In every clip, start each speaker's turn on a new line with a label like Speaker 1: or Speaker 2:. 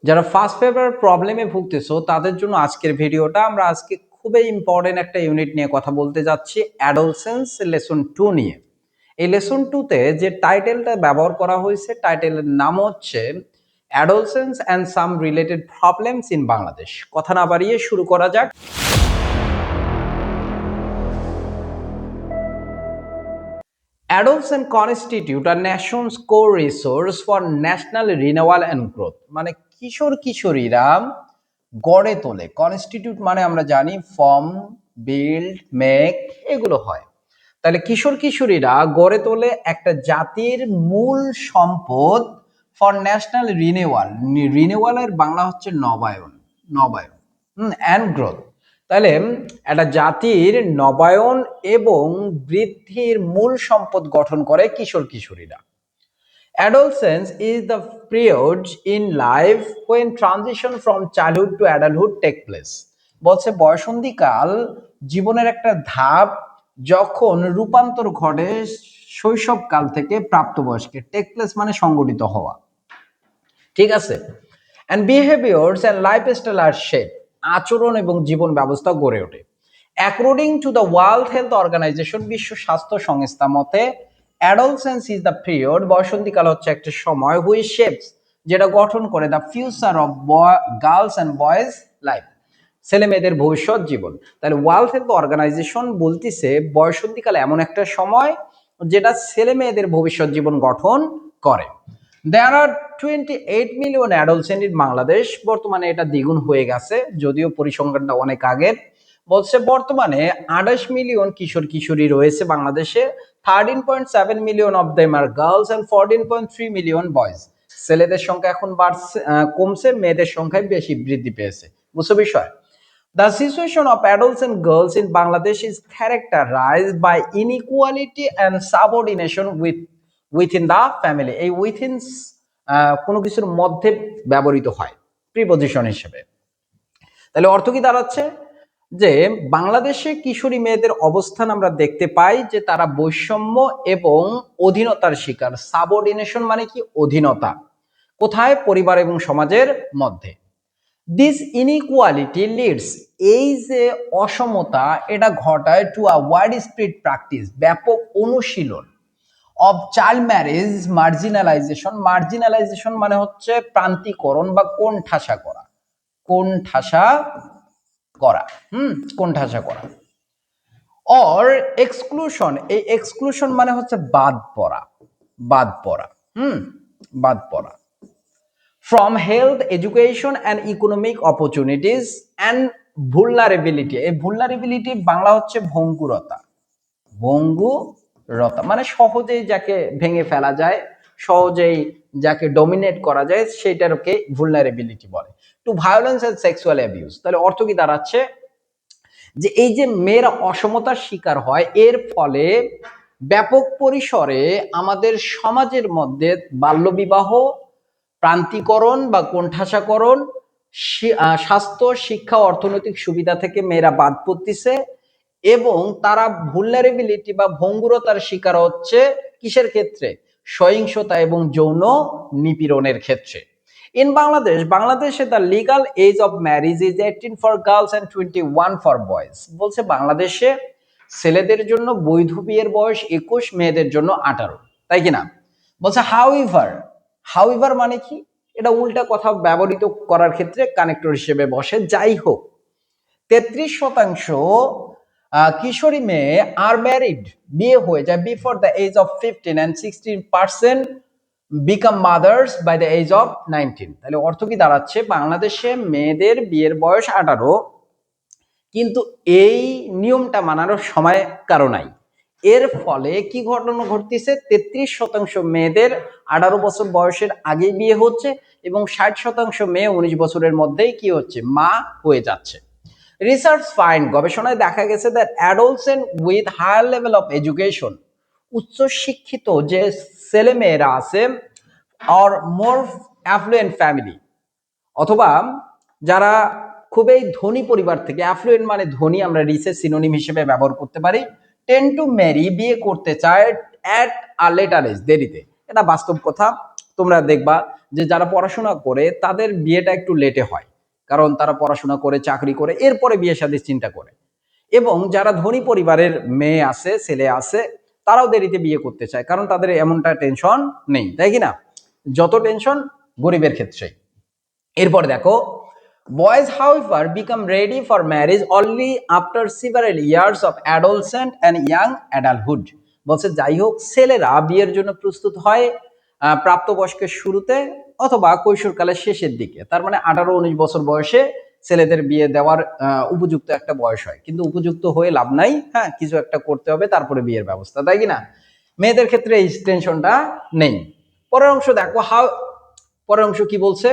Speaker 1: যারা first paper প্রবলেমে ভুগতেছো তাদের জন্য আজকের ভিডিওটা। আমরা আজকে খুবই ইম্পর্টেন্ট একটা ইউনিট নিয়ে কথা বলতে যাচ্ছি, অ্যাডোলসেন্স লেসন 2 নিয়ে। এই লেসন 2তে যে টাইটেলটা ব্যবহার করা হয়েছে, টাইটেলের নাম হচ্ছে adolescence and some related problems in Bangladesh. কথা না বাড়িয়ে শুরু করা যাক। Adolescents constitute a nation's core resource for national renewal and growth। মানে কিশোর কিশোরীরা গড়ে তোলে, কনস্টিটিউট মানে আমরা জানি ফর্ম, বিল্ড, মেক, এগুলো হয়। তাহলে কিশোর কিশোরীরা গড়ে তোলে একটা জাতির মূল সম্পদ ফর ন্যাশনাল রিনিউয়াল। রিনিউয়ালের বাংলা হচ্ছে নবায়ন, নবায়ন অ্যান্ড গ্রোথ। তাহলে একটা জাতির নবায়ন এবং বৃদ্ধির মূল সম্পদ গঠন করে কিশোর কিশোরীরা। Adolescence is the period in life when transition from childhood to adulthood take place। বলছে বয়সন্ধিকাল জীবনের একটা ধাপ যখন রূপান্তর ঘটে শৈশবকাল থেকে প্রাপ্তবয়স্কে। টেক প্লেস মানে সংগঠিত হওয়া, ঠিক আছে। And behaviours and lifestyle are shape, আচরণ এবং জীবন ব্যবস্থা গড়ে ওঠে। According to the World Health Organization, বিশ্ব স্বাস্থ্য সংস্থা মতে অ্যাডোলসেন্স ইজ দ্য পিরিয়ড, বয়সন্ধিকাল হচ্ছে একটা সময়, হুইচ শেপস, যেটা গঠন করে the future of girls and boys life, ছেলে মেয়েদের ভবিষ্যৎ জীবন। তাহলে ওয়ার্ল্ড হেলথ অর্গানাইজেশন বলতেছে বয়সন্ধিকাল এমন একটা সময় যেটা ছেলে মেয়েদের ভবিষ্যৎ জীবন গঠন করে। There are 28 million adolescents in Bangladesh. বর্তমানে এটা দ্বিগুণ হয়ে গেছে, যদিও পরিসংখ্যানটা অনেক আগের। বলছে বর্তমানে 28 মিলিয়ন কিশোর কিশোরী রয়েছে বাংলাদেশে। 13.7 million of them are girls and 14.3 million boys. ছেলেদের সংখ্যা এখন বাড়ছে, কমছে, মেয়েদের সংখ্যায় বেশি বৃদ্ধি পেয়েছে। বুঝছো বিষয়? The situation of adults and girls in Bangladesh is characterized by inequality and subordination within the family। এই উইথিন কোনো কিছুর মধ্যে ব্যবহৃত হয় প্রিপজিশন হিসেবে। তাহলে অর্থ কি দাঁড়াচ্ছে যে বাংলাদেশে কিশোরী মেয়েদের অবস্থান আমরা দেখতে পাই যে তারা বৈষম্য এবং অধীনতার শিকার। সাবঅর্ডিনেশন মানে কি? অধীনতা। কোথায়? পরিবার এবং সমাজের মধ্যে। দিস ইনইকুয়ালিটি লিডস, এই যে অসমতা, এটা ঘটায় to a wide spread practice, ব্যাপক অনুশীলন অফ চাইল্ড ম্যারেজ মার্জিনালাইজেশন। মার্জিনালাইজেশন মানে হচ্ছে প্রান্তিকরণ বা কোণঠাসা করা, কোণঠাসা করা, কোণঠাসা করা। অর এক্সক্লুশন, এই এক্সক্লুশন মানে হচ্ছে বাদ পড়া, বাদ পড়া, বাদ পড়া। From health, education and economic opportunities and vulnerability। এই vulnerability বাংলা হচ্ছে ভঙ্গুরতা, ভঙ্গুরতা মানে সহজেই যাকে ভেঙে ফেলা যায়, সহজেই যাকে ডমিনেট করা যায়, সেটাকে vulnerability বলে। To violence and sexual abuse. তাহলে অর্থ কি দাঁড়াচ্ছে যে এই যে মেয়েরা অসমতার শিকার হয়, এর ফলে ব্যাপক পরিসরে আমাদের সমাজের মধ্যে বাল্যবিবাহ, প্রান্তিকরণ বা কোণঠাসাকরণ, স্বাস্থ্য, শিক্ষা, অর্থনৈতিক সুবিধা থেকে মেয়েরা বাদ পড়তেছে এবং তারা ভুলনারেবিলিটি বা ভঙ্গুরতার শিকার হচ্ছে কিসের ক্ষেত্রে? সহিংসতা এবং যৌন নিপীড়নের ক্ষেত্রে। ইন বাংলাদেশ, বাংলাদেশে the legal age of marriage is 18 for girls and 21 for boys. বলছে বাংলাদেশে ছেলেদের জন্য বৈধ বিয়ের বয়স 21, মেয়েদের জন্য 18, তাই কিনা? বলছে হাউএভার, হাউএভার মানে কি? এটা উল্টা কথা ব্যবহৃত করার ক্ষেত্রে কানেক্টর হিসেবে বসে। যাই হোক, 33% কিশোরী মেয়ে আর ম্যারিড, বিয়ে হয়ে যায় before the age of 15 and 16% become mothers by the age of 19। তাহলে অর্থ কি দাঁড়াচ্ছে? বাংলাদেশে মেয়েদের বিয়ের বয়স 18, কিন্তু এই নিয়মটা মানার সময় কারো নাই। এর ফলে কি ঘটনা ঘটতেছে? 33% মেয়েদের 18 বছর বয়সের আগেই বিয়ে হচ্ছে এবং 60% মেয়ে 19 বছরের মধ্যেই কি হচ্ছে? মা হয়ে যাচ্ছে। রিসার্চ ফাইন্ড, গবেষণায় দেখা গেছে that adolescent with higher level of education, উচ্চ শিক্ষিত যে ছেলে মেয়েরা আছে, অর মোর অ্যাফ্লুয়েন্ট ফ্যামিলি, অথবা যারা খুবই ধনী পরিবার থেকে, অ্যাফ্লুয়েন্ট মানে ধনী, আমরা রিচের সিনোনিম হিসেবে ব্যবহার করতে পারি, টেন্ড টু ম্যারি, বিয়ে করতে চায় অ্যাট আ লেটার এজ, দেরিতে। এটা বাস্তব কথা। তোমরা দেখবা যে যারা পড়াশোনা করে তাদের বিয়েটা একটু লেটে হয়, কারণ তারা পড়াশোনা করে চাকরি করে এরপরে বিয়ে শাদীর চিন্তা করে। এবং যারা ধনী পরিবারের মেয়ে আছে ছেলে আছে তারাও দেরিতে বিয়ে করতে চায়, কারণ তাদের এমনটা টেনশন নেই, তাই কি না? যত টেনশন গরিবের ক্ষেত্রে। এরপর দেখো, boys however become ready for marriage only after several years of adolescent and young adulthood। বলছে যাই হোক ছেলেরা বিয়ের জন্য প্রস্তুত হয় প্রাপ্তবয়স্কের শুরুতে অথবা কৈশোরকালের শেষের দিকে। তার মানে 18-19 বছর বয়সে ছেলেদের বিয়ে দেওয়ার উপযুক্ত একটা বয়স হয়, কিন্তু উপযুক্ত হয়ে লাভ নাই, হ্যাঁ কিছু একটা করতে হবে তারপরে বিয়ের ব্যবস্থা, তাই কি না? মেয়েদের ক্ষেত্রে এই টেনশনটা নেই। পরের অংশ দেখো, পরের অংশ কি বলছে,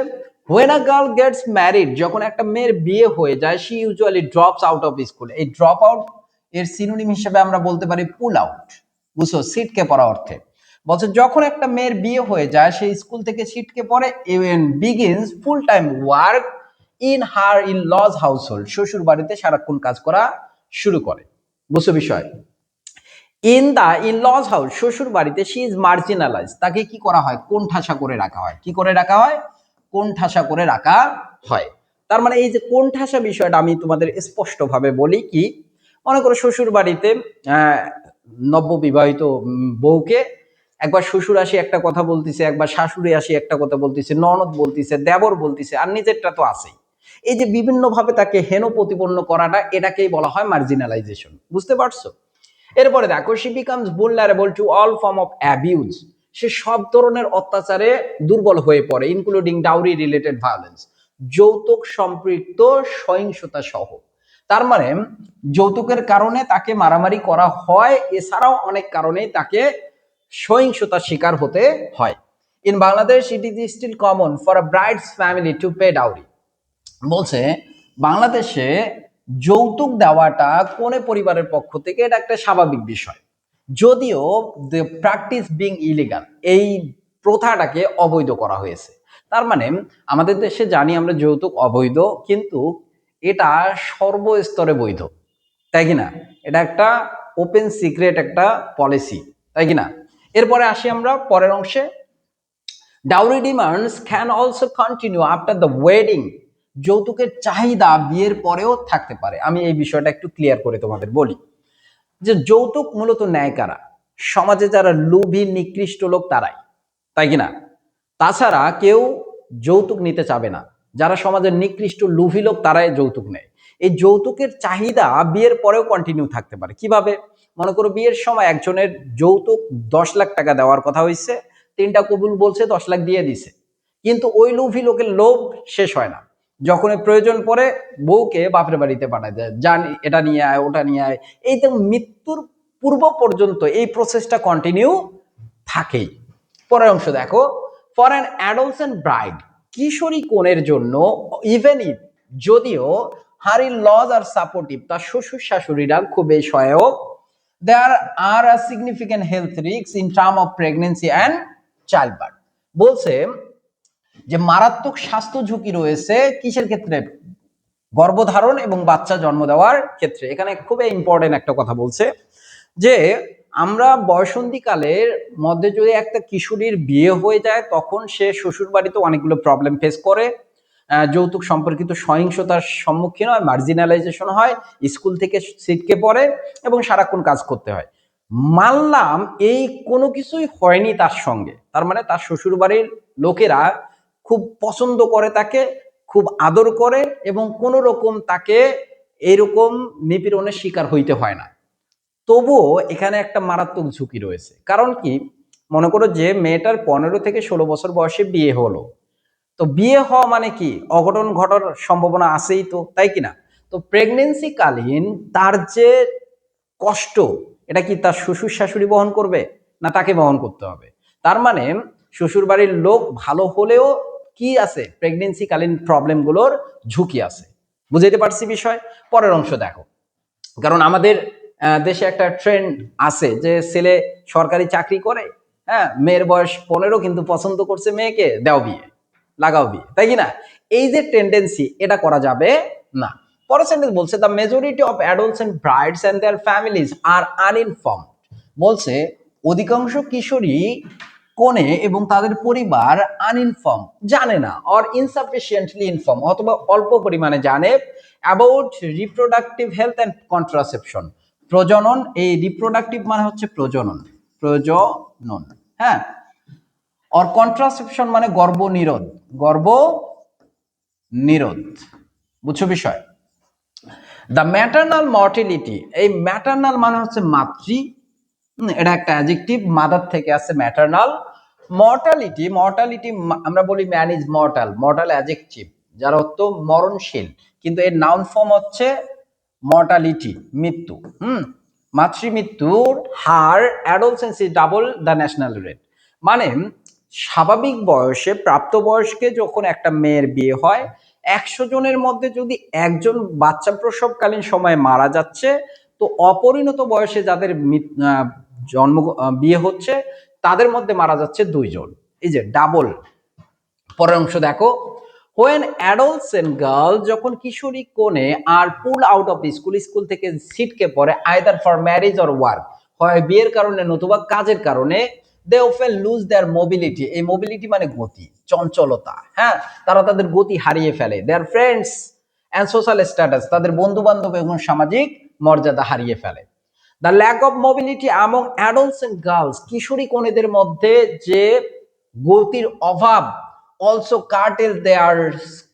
Speaker 1: when a girl gets married, যখন একটা মেয়ের বিয়ে হয়ে যায়, she usually drops out of school। এই ড্রপ আউট এর সিনোনিম হিসেবে আমরা বলতে পারি পুল আউট, বুঝছো, ছিটকে পড়া অর্থে। বলছে যখন একটা মেয়ের বিয়ে হয়ে যায় সে স্কুল থেকে ছিটকে পড়ে, even begins full time work in her in-laws household, শ্বশুর বাড়িতে সারাক্ষণ কাজ করা শুরু করে। বুঝছো বিষয়? In the in laws house, শ্বশুর বাড়িতে শি ইজ মার্জিনালাইজ, তাকে কি করা হয়, কোণঠাসা করে রাখা হয়। কি করে রাখা হয়? কোণঠাসা করে রাখা হয়। তার মানে এই যে কোণঠাসা বিষয়টা আমি তোমাদের স্পষ্টভাবে বলি, কি মনে করো শ্বশুর বাড়িতে নববিবাহিত বউকে একবার শ্বশুর আসি একটা কথা বলতেছে, একবার শাশুড়ি আসি একটা কথা বলতেছে, ননদ বলতেছে, দেবর বলতেছে, আর নিজেরটা তো আছেই। এই যে বিভিন্ন ভাবে তাকে হেন প্রতিপন্ন করাটা, এটাকেই বলা হয় মার্জিনালাইজেশন। বুঝতে পারছো? এরপরে দেখো, she becomes vulnerable to all form of abuse, সে সব ধরনের অত্যাচারে দুর্বল হয়ে পড়ে, ইনক্লুডিং ডাউরি রিলেটেড ভায়োলেন্স, যৌতুক সম্পৃক্ত সহিংসতা সহ। তার মানে যৌতুকের কারণে তাকে মারামারি করা হয়, এছাড়াও অনেক কারণে তাকে সহিংসতার শিকার হতে হয়। In Bangladesh it is still common for a bride's family to pay dowry. বলছে বাংলাদেশে যৌতুক দেওয়াটা কোনে পরিবারের পক্ষ থেকে এটা একটা স্বাভাবিক বিষয়, যদিও দ্য প্র্যাকটিস বিং ইলিগাল, এই প্রথাটাকে অবৈধ করা হয়েছে। তার মানে আমাদের দেশে জানি আমরা যৌতুক অবৈধ, কিন্তু এটা সর্বস্তরে বৈধ, তাই কিনা? এটা একটা ওপেন সিক্রেট একটা পলিসি, তাই কিনা? এরপরে আসি আমরা পরের অংশে, dowry demands can also continue after the wedding, যৌতুকের চাহিদা বিয়ের পরেও থাকতে পারে। আমি এই বিষয়টা একটু ক্লিয়ার করে তোমাদের বলি যে যৌতুক মূলত নেয় কারা? সমাজে যারা লোভী নিকৃষ্ট লোক তারাই, তাই কিনা? তাছাড়া কেউ যৌতুক নিতে চাবে না। যারা সমাজের নিকৃষ্ট লোভী লোক তারাই যৌতুক নেয়। এই যৌতুকের চাহিদা বিয়ের পরেও কন্টিনিউ থাকতে পারে। কিভাবে? মনে করো বিয়ের সময় একজনের যৌতুক 10 লাখ টাকা দেওয়ার কথা হয়েছে, 3টা কবুল বলছে, 10 লাখ দিয়ে দিছে, কিন্তু ওই লোভী লোকের লোভ শেষ হয় না। যখন প্রয়োজন পড়ে বউকে বাপের বাড়িতে পাঠায় দেয়, জানি এটা নিয়ে আয় ওটা নিয়ে আয়, এই তো মৃত্যুর পূর্ব পর্যন্ত এই প্রসেসটা কন্টিনিউ থাকেই। পরের অংশ দেখো, ফর অ্যান অ্যাডলসেন্ট ব্রাইড, কিশোরী কনের জন্য, ইভেন ইফ, যদিও her in laws are supportive, তার শ্বশুর শাশুড়িরা খুবই সহায়ক, there are a significant health risk in term of pregnancy and child birth. বলছে যে মারাত্মক স্বাস্থ্য ঝুঁকি রয়েছে কিসের ক্ষেত্রে? গর্ভধারণ এবং বাচ্চা জন্ম দেওয়ার ক্ষেত্রে। এখানে খুবই ইম্পর্টেন্ট একটা কথা বলছে যে আমরা বয়সন্ধিকালের মধ্যে যদি একটা কিশোরীর বিয়ে হয়ে যায় তখন সে শ্বশুর বাড়িতে অনেকগুলো প্রবলেম ফেস করে, যৌতুক সম্পর্কিত সহিংসতার সম্মুখীন হয়, মার্জিনালাইজেশন হয়, স্কুল থেকে ছিটকে পড়ে এবং সারাক্ষণ কাজ করতে হয়। মানলাম এই কোনো কিছুই হয়নি তার সঙ্গে, তার মানে তার শ্বশুর বাড়ির লোকেরা খুব পছন্দ করে তাকে, খুব আদর করে এবং কোনো রকম তাকে এইরকম নিপীড়নের শিকার হইতে হয় না। তবুও এখানে একটা মারাত্মক ঝুঁকি রয়েছে। কারণ কি? মনে করো যে মেয়েটার 15 থেকে 16 বছর বয়সে বিয়ে হলো, তো বিয়ে হওয়া মানে কি অঘটন ঘটার সম্ভাবনা আছেই তো, তাই কিনা? তো প্রেগনেন্সি কালীন তার যে কষ্ট, এটা কি তার শ্বশুর শাশুড়ি বহন করবে, না তাকে বহন করতে হবে? তার মানে শ্বশুর বাড়ির লোক ভালো হলেও কি আছে, প্রেগনেন্সি কালীন প্রবলেমগুলোর ঝুঁকি আছে। বুঝাইতে পারছি বিষয়? পরের অংশ দেখো, কারণ আমাদের দেশে একটা ট্রেন্ড আছে যে ছেলে সরকারি চাকরি করে, হ্যাঁ মেয়ের বয়স 15 কিন্তু পছন্দ করছে মেয়েকে, দাও বিয়ে, লাগাও বিয়ে, তাই কিনা? এই যে টেন্ডেন্সি, এটা করা যাবে না। পরের সেন্টেন্স বলছে the majority of adults brides their families are uninformed. বলছে অধিকাংশ কিশোরী কোনে এবং তাদের পরিবার আনইনফর্ম, জানে না, অর ইনসাফিসিয়েন্টলি ইনফর্ম, অথবা অল্প পরিমাণে জানে about reproductive health and contraception, প্রজনন, এই রিপ্রোডাক্টিভ মানে হচ্ছে প্রজনন, প্রজনন, হ্যাঁ, অর কন্ট্রাসেপশন মানে গর্ভ নিরোধ, গর্ভ নিরোধ, বুঝছো বিষয়। দ্য ম্যাটারনাল মর্টিলিটি, এই ম্যাটারনাল মানে হচ্ছে মাতৃ, এটা একটা অ্যাডজেক্টিভ, মাদার থেকে আসছে ম্যাটারনাল। মর্টালিটি, মর্টালিটি আমরা বলি man is mortal, mortal adjective যার অর্থ মরণশীল, কিন্তু এর নাউন ফর্ম হচ্ছে মর্টালিটি, মৃত্যু। মাতৃ মৃত্যুর হার adolescence is double the national rate, মানে স্বাভাবিক বয়সে প্রাপ্তবয়স্কে যখন একটা মেয়ের বিয়ে হয়, 100 জনের মধ্যে যদি একজন বাচ্চা প্রসবকালীন সময়ে মারা যাচ্ছে, তো অপরিণত বয়সে যাদের জন্ম বিয়ে হচ্ছে তাদের মধ্যে মারা যাচ্ছে 2 জন। এই যে ডাবল। পরের অংশ দেখো, when adolescent girl, যখন কিশোরী কনে are pull out of school, school থেকে ছিটকে পড়ে, either for marriage or work, হয় বিয়ের কারণে নতুবা কাজের কারণে, they often lose their mobility, এই মোবিলিটি মানে গতি, চঞ্চলতা, হ্যাঁ, তারা তাদের গতি হারিয়ে ফেলে, their friends and social status, তাদের বন্ধু বান্ধব এবং সামাজিক মর্যাদা হারিয়ে ফেলে। The lack of mobility among adolescent girls, কিশোরী কনেদের মধ্যে যে গতির অভাব, also curtail their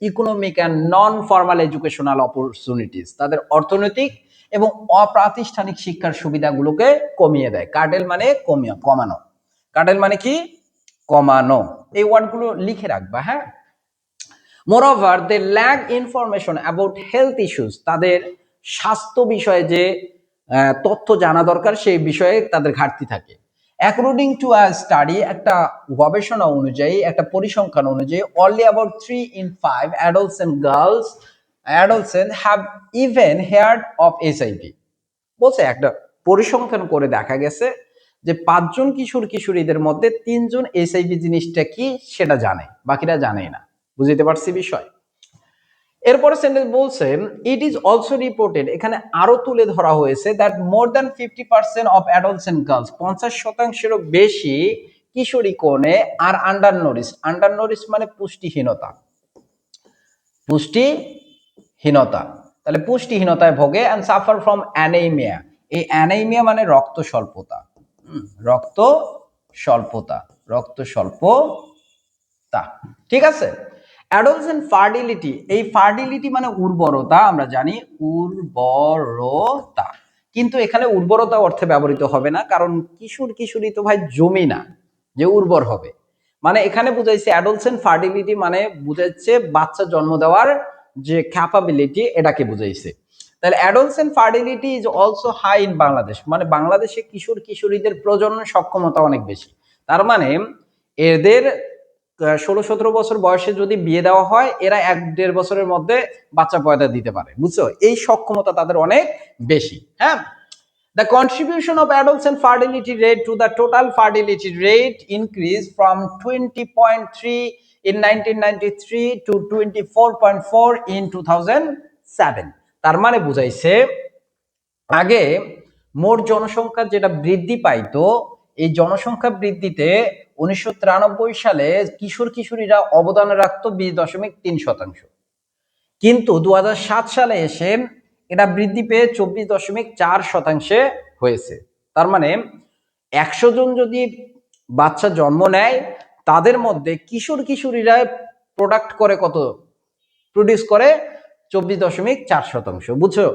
Speaker 1: economic and non formal educational opportunities, তাদের অর্থনৈতিক এবং অপ্রাতিষ্ঠানিক শিক্ষার সুবিধাগুলোকে কমিয়ে দেয়। কার্টেল মানে কমানো, কার্টেল মানে কি কমানো, এই ওয়ার্ডগুলো লিখে রাখবা, হ্যাঁ। Moreover they lack information about health issues, তাদের স্বাস্থ্য বিষয়ে যে তথ্য জানা দরকার সেই বিষয়ে তাদের ঘাটতি থাকে। অ্যাকর্ডিং টু আ স্টাডি, একটা গবেষণা অনুযায়ী, একটা পরিসংখ্যান অনুযায়ী, only about 3 in 5 adolescent girls have even heard of HIV. বলছে একটা পরিসংখ্যান করে দেখা গেছে যে 5 জন কিশোর কিশোরীদের মধ্যে 3 জন এইচআইভি জিনিসটা কি সেটা জানে, বাকিরা জানেই না। বুঝতে পারছি বিষয়। এরপরে সেন্টেন্স বলছে, ইট ইজ অলসো রিপোর্টেড, এখানে আরো তুলে ধরা হয়েছে, that more than 50% of adolescent girls, 50%-এরও বেশি কিশোরী কনে আর আন্ডার নোরিশড, আন্ডার নোরিশড মানে পুষ্টিহীনতা, পুষ্টিহীনতা, তাহলে পুষ্টিহীনতায় ভোগে, অ্যান্ড সাফার ফ্রম অ্যানেমিয়া, এই অ্যানেমিয়া মানে রক্ত স্বল্পতা, রক্ত স্বল্পতা, রক্ত স্বল্পতা, ঠিক আছে। অ্যাডোলসেন্ট ফার্টিলিটি, এই ফার্টিলিটি মানে উর্বরতা, আমরা জানি উর্বরতা, কিন্তু এখানে উর্বরতা অর্থে ব্যবহৃত হবে না, কারণ কিশোর কিশোরী তো ভাই জমি না যে উর্বর হবে, মানে এখানে বুঝাইছে অ্যাডোলসেন্ট ফার্টিলিটি মানে বুঝাইছে বাচ্চা জন্ম দেওয়ার যে ক্যাপাবিলিটি, এটাকে বুঝাইছে। তাহলে adolescent fertility is also high in Bangladesh, মানে বাংলাদেশে কিশোর কিশোরীদের প্রজনন সক্ষমতা অনেক বেশি, তার মানে এদের 16-17 বছর বয়সে যদি বিয়ে দেওয়া হয়, এরা 1-1.5 বছরের মধ্যে বাচ্চা পয়দা দিতে পারে, বুঝছো, এই সক্ষমতা তাদের অনেক বেশি, হ্যাঁ। The contribution of adolescent fertility rate to the total fertility rate increased from 20.3 in 1993 to 24.4 in 2007, তার মানে বুঝাইছে আগে মোট জনসংখ্যা যেটা বৃদ্ধি পাইতো, এই জনসংখ্যা বৃদ্ধিতে 1993 সালে কিশোর কিশোরীরা অবদান রাখতো 20.3%, কিন্তু 2007 সালে এসে এটা বৃদ্ধি পেয়ে 24.4% হয়েছে। তার মানে 100 জন যদি বাচ্চা জন্ম নেয়, তাদের মধ্যে কিশোর কিশোরীরা প্রোডাক্ট করে কত, প্রডিউস করে 24.4%, বুঝছো।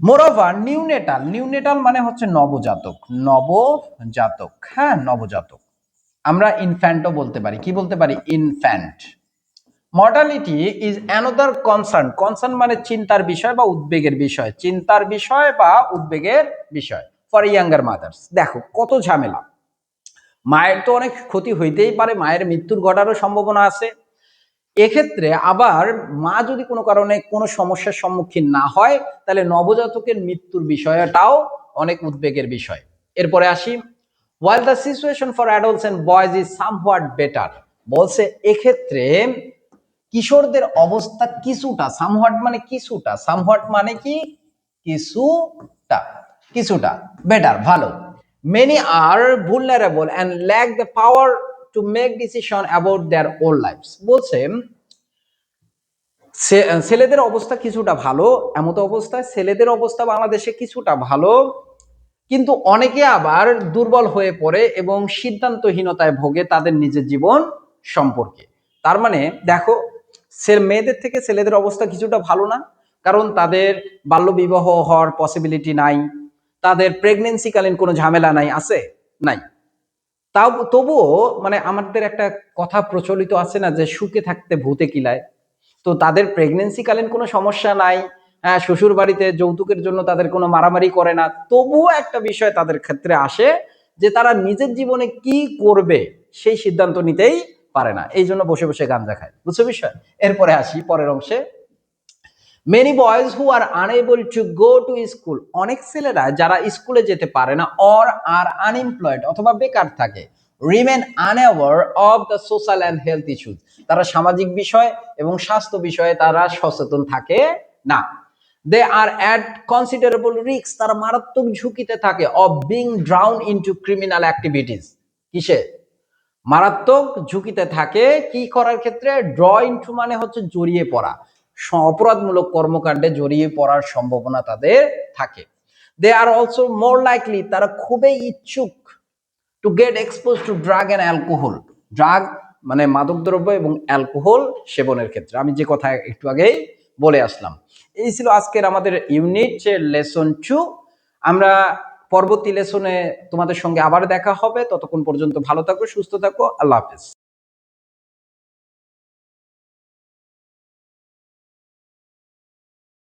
Speaker 1: মোরওভার নিউনেটাল, নিউনেটাল মানে হচ্ছে নবজাতক, নবজাতক, হ্যাঁ, নবজাতক, আমরা ইনফ্যান্টও বলতে পারি, কি বলতে পারি, infant. Mortality is another concern, concern মানে চিন্তার বিষয় বা উদ্বেগের বিষয়, চিন্তার বিষয় বা উদ্বেগের বিষয় ফর ইয়াঙ্গার মাদার্স। দেখো কত ঝামেলা, মায়ের তো অনেক ক্ষতি হইতেই পারে, মায়ের মৃত্যুর ঘটারও সম্ভাবনা আছে, এক্ষেত্রে আবার মা যদি কোনো কারণে কোনো সমস্যার সম্মুখীন না হয়, তাহলে নবজাতকের মৃত্যুর বিষয়টাও অনেক উদ্বেগের বিষয়। এরপরে আসি, while the situation for adults and boys is somewhat better, বলছে এক্ষেত্রে কিশোরদের অবস্থা কিছুটা, সামহাট মানে কিছুটা, সামহাট মানে কি কিছুটা, কিছুটা বেটার ভালো, Many are vulnerable and lack the power to make decision about their own lives. বলছে ছেলেদের অবস্থা কিছুটা ভালো, এমত অবস্থায় ছেলেদের অবস্থা বাংলাদেশে কিছুটা ভালো, কিন্তু অনেকে আবার দুর্বল হয়ে পড়ে এবং সিদ্ধান্তহীনতায় ভোগে তাদের নিজের জীবন সম্পর্কে। তার মানে দেখো, মেয়েদের থেকে ছেলেদের অবস্থা কিছুটা ভালো না, কারণ তাদের বাল্যবিবাহ হওয়ার পসিবিলিটি নাই, তাদের প্রেগনেন্সিকালীন কোনো ঝামেলা নাই, আছে নাই। তাও তবুও মানে আমাদের একটা কথা প্রচলিত আছে না, যে সুখে থাকতে ভূতে কিলায়। তো তাদের প্রেগনেন্সিকালীন কোনো সমস্যা নাই, হ্যাঁ, শ্বশুর বাড়িতে যৌতুকের জন্য তাদের কোনো মারামারি করে না, তবুও একটা বিষয় তাদের ক্ষেত্রে আসে যে তারা নিজের জীবনে কি করবে সেই সিদ্ধান্ত নিতেই পারে না, এই জন্য বসে বসে গাঁজা খায়। বুঝছো বিষয়? এরপরে আসি পরের অংশে। Many boys who are unable to go to school, অনেক ছেলেরা যারা স্কুলে যেতে পারে না, অর আর আনএমপ্লয়েড অথবা বেকার থাকে, remain unaware of the social and health issues, তারা সামাজিক বিষয় এবং স্বাস্থ্য বিষয়ে তারা সচেতন থাকে না। দে আর অ্যাট কনসিডারেবল রিস্ক, তারা মারাত্মক ঝুঁকিতে থাকে, of being drown into criminal activities, কিসে মারাত্মক ঝুঁকিতে থাকে, কি করার ক্ষেত্রে, ড্র ইনটু মানে হচ্ছে জড়িয়ে পড়া, অপরাধমূলক কর্মকাণ্ডে জড়িয়ে পড়ার সম্ভাবনা তাদের থাকে। দে আর অলসো মোর লাইকলি, তারা খুবই ইচ্ছুক, to get expose to drug and alcohol, drug মানে মাদকদ্রব্য এবং অ্যালকোহল সেবনের ক্ষেত্রে, আমি যে কথা একটু আগেই বলে আসলাম। এই ছিল আজকের আমাদের ইউনিট লেসন 2। আমরা পরবর্তী লেসনে তোমাদের সঙ্গে আবার দেখা হবে, ততক্ষণ পর্যন্ত ভালো থাকো, সুস্থ থাকো, আল্লাহ হাফেজ।